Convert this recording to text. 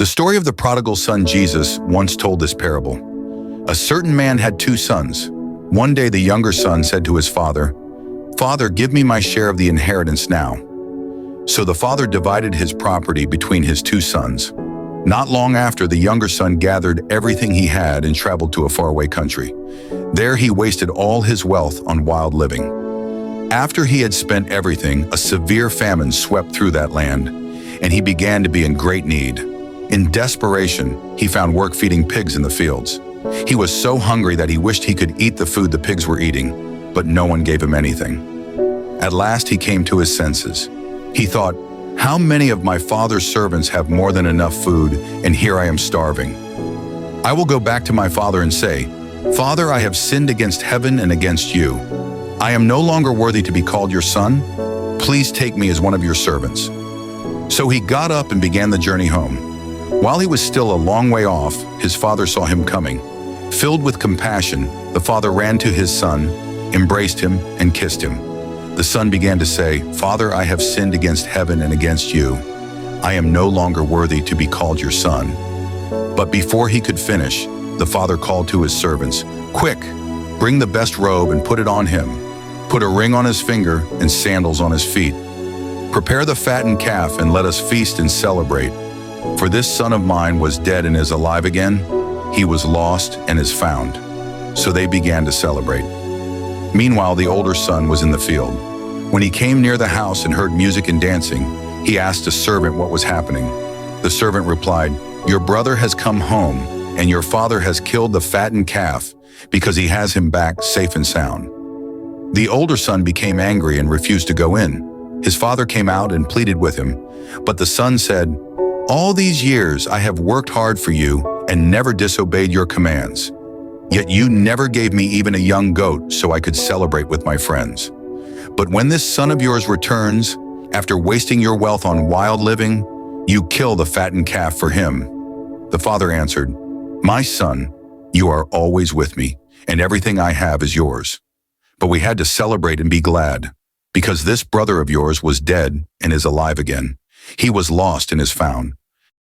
The story of the prodigal son Jesus once told this parable. A certain man had two sons. One day the younger son said to his father, "Father, give me my share of the inheritance now." So the father divided his property between his two sons. Not long after, the younger son gathered everything he had and traveled to a faraway country. There he wasted all his wealth on wild living. After he had spent everything, a severe famine swept through that land, and he began to be in great need. In desperation, he found work feeding pigs in the fields. He was so hungry that he wished he could eat the food the pigs were eating, but no one gave him anything. At last he came to his senses. He thought, "How many of my father's servants have more than enough food, and here I am starving? I will go back to my father and say, 'Father, I have sinned against heaven and against you. I am no longer worthy to be called your son. Please take me as one of your servants.'" So he got up and began the journey home. While he was still a long way off, his father saw him coming. Filled with compassion, the father ran to his son, embraced him, and kissed him. The son began to say, "Father, I have sinned against heaven and against you. I am no longer worthy to be called your son." But before he could finish, the father called to his servants, "Quick, bring the best robe and put it on him. Put a ring on his finger and sandals on his feet. Prepare the fattened calf and let us feast and celebrate. For this son of mine was dead and is alive again. He was lost and is found." So they began to celebrate. Meanwhile, the older son was in the field. When he came near the house and heard music and dancing, he asked a servant what was happening. The servant replied, "Your brother has come home, and your father has killed the fattened calf because he has him back safe and sound." The older son became angry and refused to go in. His father came out and pleaded with him, but the son said, "All these years I have worked hard for you and never disobeyed your commands. Yet you never gave me even a young goat so I could celebrate with my friends. But when this son of yours returns, after wasting your wealth on wild living, you kill the fattened calf for him." The father answered, "My son, you are always with me, and everything I have is yours. But we had to celebrate and be glad, because this brother of yours was dead and is alive again. He was lost and is found."